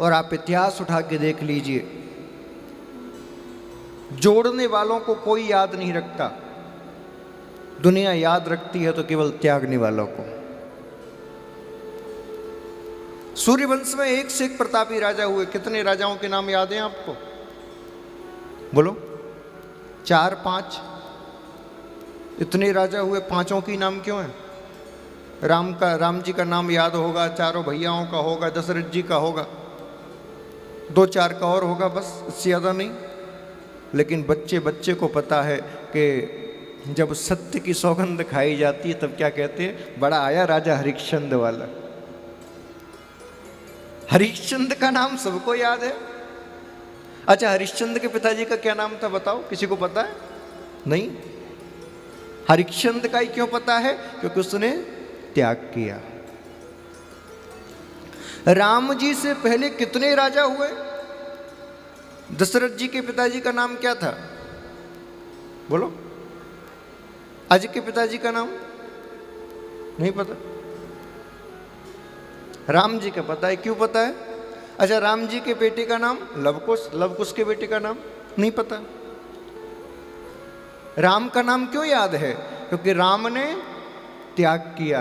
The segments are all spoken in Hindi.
और आप इतिहास उठा के देख लीजिए, जोड़ने वालों को कोई याद नहीं रखता, दुनिया याद रखती है तो केवल त्यागने वालों को। सूर्यवंश में एक से एक प्रतापी राजा हुए। कितने राजाओं के नाम याद हैं आपको? बोलो। 4 5? इतने राजा हुए, पांचों की नाम क्यों है? राम जी का नाम याद होगा, चारों भैयाओं का होगा, दशरथ जी का होगा, 2 4 का और होगा, बस, इससे ज़्यादा नहीं। लेकिन बच्चे बच्चे को पता है कि जब सत्य की सौगंध खाई जाती है तब क्या कहते हैं? बड़ा आया राजा हरिश्चंद्र वाला। हरिश्चंद्र का नाम सबको याद है। अच्छा, हरिश्चंद्र के पिताजी का क्या नाम था बताओ, किसी को पता है? नहीं। हरिश्चंद्र का ही क्यों पता है? क्योंकि उसने त्याग किया। राम जी से पहले कितने राजा हुए? दशरथ जी के पिताजी का नाम क्या था? बोलो। अजय के पिताजी का नाम नहीं पता? राम जी का पता है। क्यों पता है? अच्छा, राम जी के बेटे का नाम लवकुश, लवकुश के बेटे का नाम नहीं पता। राम का नाम क्यों याद है? क्योंकि राम ने त्याग किया,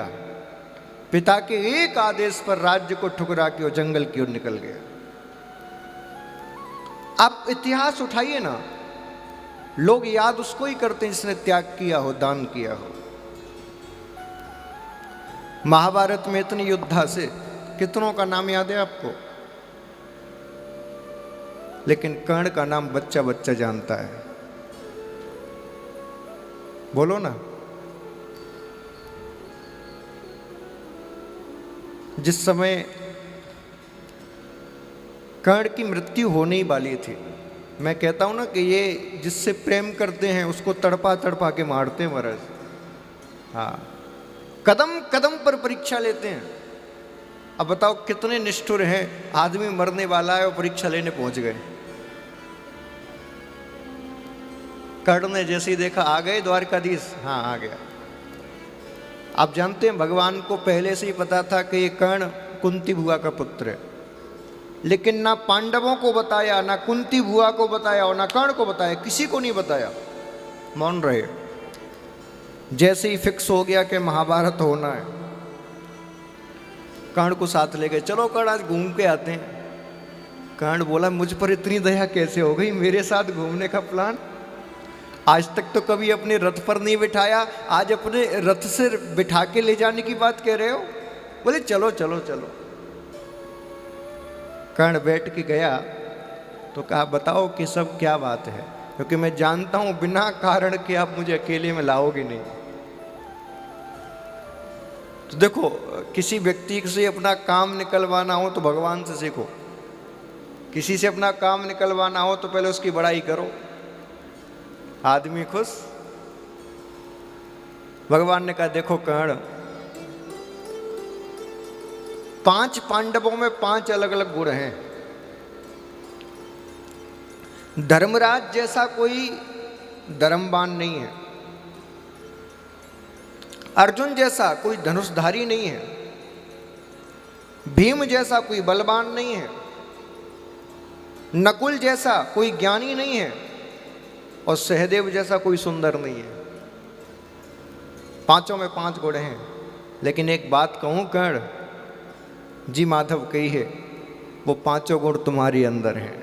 पिता के एक आदेश पर राज्य को ठुकरा के वो जंगल की ओर निकल गया। आप इतिहास उठाइए ना, लोग याद उसको ही करते हैं जिसने त्याग किया हो, दान किया हो। महाभारत में इतनी योद्धा से कितनों का नाम याद है आपको? लेकिन कर्ण का नाम बच्चा बच्चा जानता है। बोलो ना। जिस समय कर्ण की मृत्यु होने ही वाली थी, मैं कहता हूं ना कि ये जिससे प्रेम करते हैं उसको तड़पा तड़पा के मारते हैं महाराज। हाँ, कदम कदम पर परीक्षा लेते हैं। अब बताओ कितने निष्ठुर हैं, आदमी मरने वाला है और परीक्षा लेने पहुंच गए। कर्ण ने जैसे ही देखा, आ गए द्वारकाधीश? हाँ, आ गया। आप जानते हैं भगवान को पहले से ही पता था कि ये कर्ण कुंती बुआ का पुत्र है, लेकिन ना पांडवों को बताया, ना कुंती बुआ को बताया और ना कर्ण को बताया, किसी को नहीं बताया, मौन रहे। जैसे ही फिक्स हो गया कि महाभारत होना है, कर्ण को साथ ले गए। चलो कर्ण, आज घूम के आते हैं। कर्ण बोला, मुझ पर इतनी दया कैसे हो गई, मेरे साथ घूमने का प्लान? आज तक तो कभी अपने रथ पर नहीं बिठाया, आज अपने रथ से बिठा के ले जाने की बात कह रहे हो? बोले चलो चलो चलो। कर्ण बैठ के गया तो कहा, बताओ कि सब क्या बात है, क्योंकि मैं जानता हूं बिना कारण के आप मुझे अकेले में लाओगे नहीं। तो देखो, किसी व्यक्ति से अपना काम निकलवाना हो तो भगवान से सीखो, किसी से अपना काम निकलवाना हो तो पहले उसकी बड़ाई करो, आदमी खुश। भगवान ने कहा, देखो कर्ण, 5 पांडवों में 5 अलग अलग गुण हैं। धर्मराज जैसा कोई धर्मवान नहीं है, अर्जुन जैसा कोई धनुषधारी नहीं है, भीम जैसा कोई बलवान नहीं है, नकुल जैसा कोई ज्ञानी नहीं है और सहदेव जैसा कोई सुंदर नहीं है। 5 में 5 गुण हैं। लेकिन एक बात कहूं कर्ण, जी माधव कही है, वो 5 गुण तुम्हारे अंदर हैं,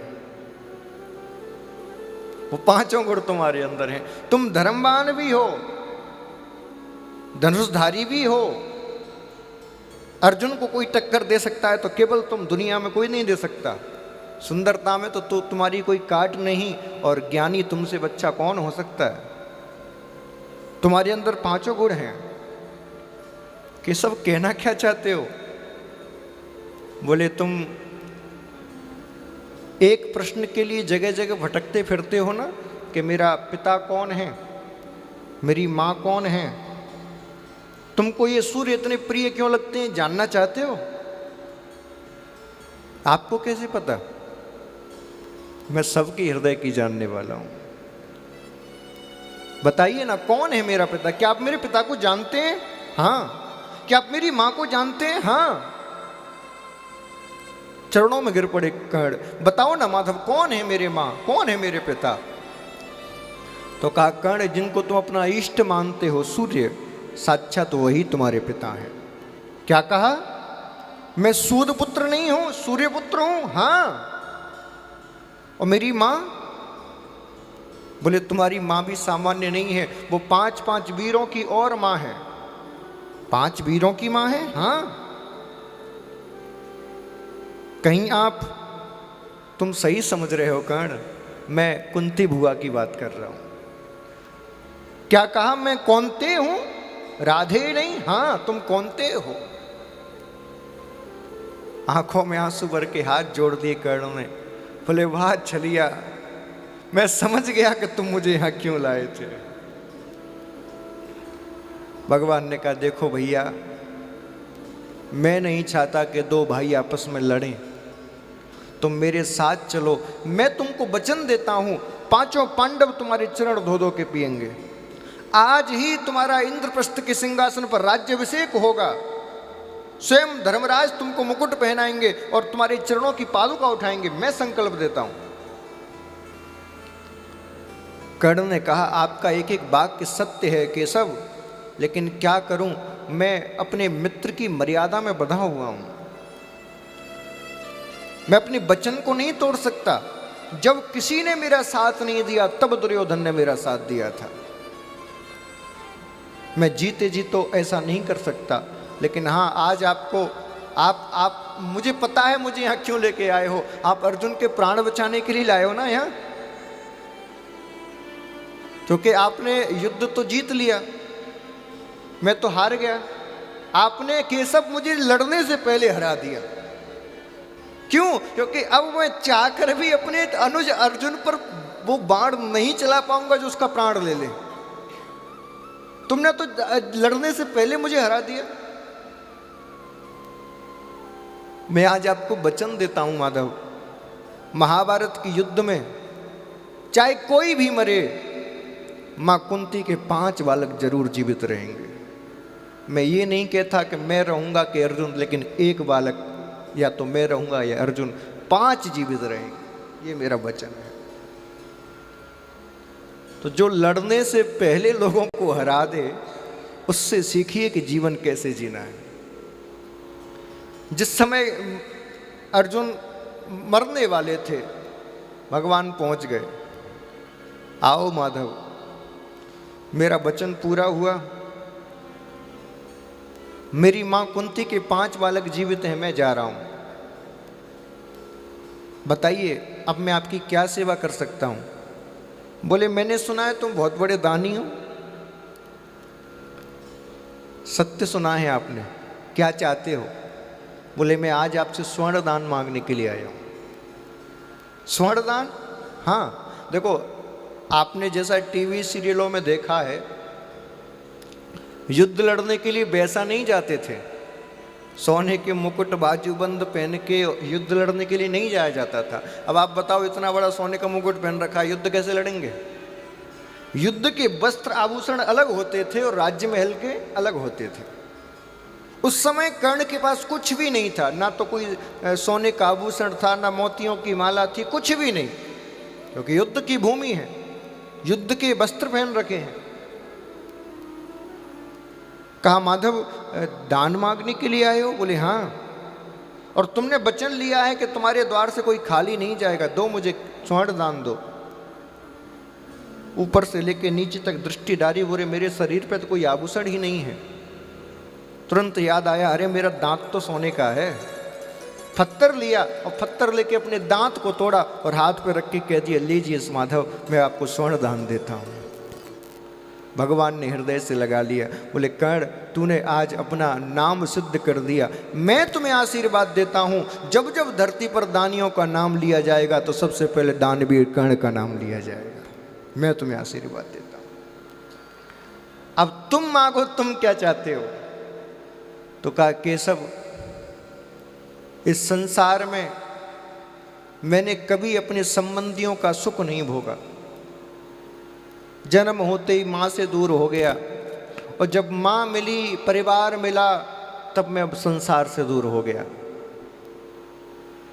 वो 5 गुण तुम्हारे अंदर हैं। तुम धर्मवान भी हो, धनुषधारी भी हो, अर्जुन को कोई टक्कर दे सकता है तो केवल तुम, दुनिया में कोई नहीं दे सकता। सुंदरता में तो तुम्हारी कोई काट नहीं, और ज्ञानी तुमसे बच्चा कौन हो सकता है? तुम्हारे अंदर 5 गुण हैं। कि सब कहना क्या चाहते हो? बोले, तुम एक प्रश्न के लिए जगह जगह भटकते फिरते हो ना, कि मेरा पिता कौन है, मेरी माँ कौन है, तुमको ये सूर्य इतने प्रिय क्यों लगते हैं, जानना चाहते हो? आपको कैसे पता? मैं सबके हृदय की जानने वाला हूं। बताइए ना, कौन है मेरा पिता? क्या आप मेरे पिता को जानते हैं? हाँ। क्या आप मेरी मां को जानते हैं? हाँ। चरणों में गिर पड़े कर्ण, बताओ ना माधव कौन है मेरे माँ, कौन है मेरे पिता। तो कहा कर्ण जिनको तुम अपना इष्ट मानते हो सूर्य, साक्षात वही तुम्हारे पिता हैं। क्या कहा? मैं सूर्य पुत्र नहीं हूं, सूर्य पुत्र हूं। हाँ, और मेरी मां? बोले तुम्हारी मां भी सामान्य नहीं है, वो 5 वीरों की और मां है। 5 वीरों की मां है? हाँ। कहीं आप तुम सही समझ रहे हो कर्ण, मैं कुंती बुआ की बात कर रहा हूं। क्या कहा? मैं कौनते हूं, राधे नहीं। हाँ, तुम कौनते हो। आंखों में आंसू भर के हाथ जोड़ दिए कर्ण ने। बोले वाह छलिया, मैं समझ गया कि तुम मुझे यहां क्यों लाए थे। भगवान ने कहा देखो भैया, मैं नहीं चाहता कि 2 भाई आपस में लड़ें, तुम मेरे साथ चलो। मैं तुमको वचन देता हूं, 5 पांडव तुम्हारे चरण धो धो के पिएंगे। आज ही तुम्हारा इंद्रप्रस्थ के सिंहासन पर राज्याभिषेक होगा। स्वयं धर्मराज तुमको मुकुट पहनाएंगे और तुम्हारे चरणों की पादुका उठाएंगे। मैं संकल्प देता हूं। कर्ण ने कहा आपका एक एक वाक्य सत्य है केशव, लेकिन क्या करूं, मैं अपने मित्र की मर्यादा में बंधा हुआ हूं। मैं अपने वचन को नहीं तोड़ सकता। जब किसी ने मेरा साथ नहीं दिया तब दुर्योधन ने मेरा साथ दिया था। मैं जीते जी तो ऐसा नहीं कर सकता, लेकिन हाँ आज आपको आप मुझे पता है मुझे यहाँ क्यों लेके आए हो। आप अर्जुन के प्राण बचाने के लिए लाए हो ना यहाँ, क्योंकि आपने युद्ध तो जीत लिया, मैं तो हार गया। आपने केशव मुझे लड़ने से पहले हरा दिया। क्यों? क्योंकि अब मैं चाहकर भी अपने अनुज अर्जुन पर वो बाण नहीं चला पाऊंगा जो उसका प्राण ले ले। तुमने तो लड़ने से पहले मुझे हरा दिया। मैं आज आपको वचन देता हूं माधव, महाभारत के युद्ध में चाहे कोई भी मरे, मां कुंती के 5 बालक जरूर जीवित रहेंगे। मैं ये नहीं कहता कि मैं रहूंगा कि अर्जुन, लेकिन एक बालक या तो मैं रहूंगा या अर्जुन, 5 जीवित रहेंगे, ये मेरा वचन है। तो जो लड़ने से पहले लोगों को हरा दे, उससे सीखिए कि जीवन कैसे जीना है। जिस समय अर्जुन मरने वाले थे, भगवान पहुंच गए। आओ माधव, मेरा वचन पूरा हुआ। मेरी मां कुंती के 5 बालक जीवित हैं, मैं जा रहा हूं। बताइए अब मैं आपकी क्या सेवा कर सकता हूं? बोले मैंने सुना है तुम बहुत बड़े दानी हो। सत्य सुना है आपने, क्या चाहते हो? बोले मैं आज आपसे स्वर्ण दान मांगने के लिए आया हूं। स्वर्ण दान? हाँ, देखो आपने जैसा टीवी सीरियलों में देखा है, युद्ध लड़ने के लिए वैसा नहीं जाते थे। सोने के मुकुट बाजूबंद पहन के युद्ध लड़ने के लिए नहीं जाया जाता था। अब आप बताओ, इतना बड़ा सोने का मुकुट पहन रखा है, युद्ध कैसे लड़ेंगे? युद्ध के वस्त्र आभूषण अलग होते थे और राज्य महल के अलग होते थे। उस समय कर्ण के पास कुछ भी नहीं था, ना तो कोई सोने का आभूषण था, ना मोतियों की माला थी, कुछ भी नहीं, क्योंकि युद्ध की भूमि है, युद्ध के वस्त्र पहन रखे हैं। कहा माधव दान मांगने के लिए आए हो? बोले हाँ। और तुमने वचन लिया है कि तुम्हारे द्वार से कोई खाली नहीं जाएगा, दो मुझे स्वर्ण दान दो। ऊपर से लेके नीचे तक दृष्टि डाली, बोले मेरे शरीर पे तो कोई आभूषण ही नहीं है। तुरंत याद आया, अरे मेरा दांत तो सोने का है। पत्थर लिया और पत्थर लेके अपने दांत को तोड़ा और हाथ पे रख के कह दिया, लीजिए माधव मैं आपको स्वर्ण दान देता हूँ। भगवान ने हृदय से लगा लिया। बोले कर्ण तूने आज अपना नाम सिद्ध कर दिया। मैं तुम्हें आशीर्वाद देता हूँ, जब जब धरती पर दानियों का नाम लिया जाएगा तो सबसे पहले दानवीर कर्ण का नाम लिया जाएगा। मैं तुम्हें आशीर्वाद देता हूँ। अब तुम मांगो, तुम क्या चाहते हो? तो कहा केशव, इस संसार में मैंने कभी अपने संबंधियों का सुख नहीं भोगा। जन्म होते ही माँ से दूर हो गया, और जब माँ मिली, परिवार मिला, तब मैं अब संसार से दूर हो गया।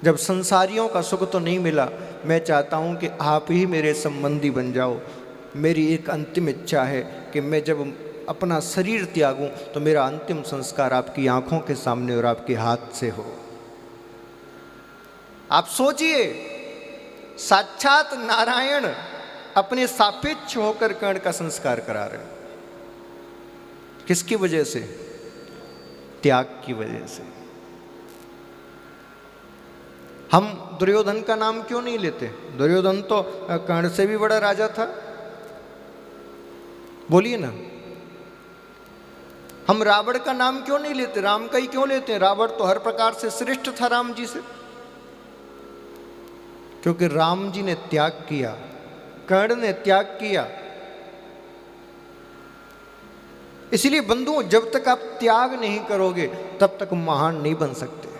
जब संसारियों का सुख तो नहीं मिला, मैं चाहता हूं कि आप ही मेरे संबंधी बन जाओ। मेरी एक अंतिम इच्छा है कि मैं जब अपना शरीर त्यागूं तो मेरा अंतिम संस्कार आपकी आंखों के सामने और आपके हाथ से हो। आप सोचिए, साक्षात नारायण अपने सापेक्ष होकर कर्ण का संस्कार करा रहे हैं। किसकी वजह से? त्याग की वजह से। हम दुर्योधन का नाम क्यों नहीं लेते? दुर्योधन तो कर्ण से भी बड़ा राजा था, बोलिए ना। हम रावण का नाम क्यों नहीं लेते? राम का ही क्यों लेते हैं? रावण तो हर प्रकार से श्रेष्ठ था राम जी से, क्योंकि राम जी ने त्याग किया, कर्ण ने त्याग किया। इसलिए बंधुओं, जब तक आप त्याग नहीं करोगे तब तक महान नहीं बन सकते।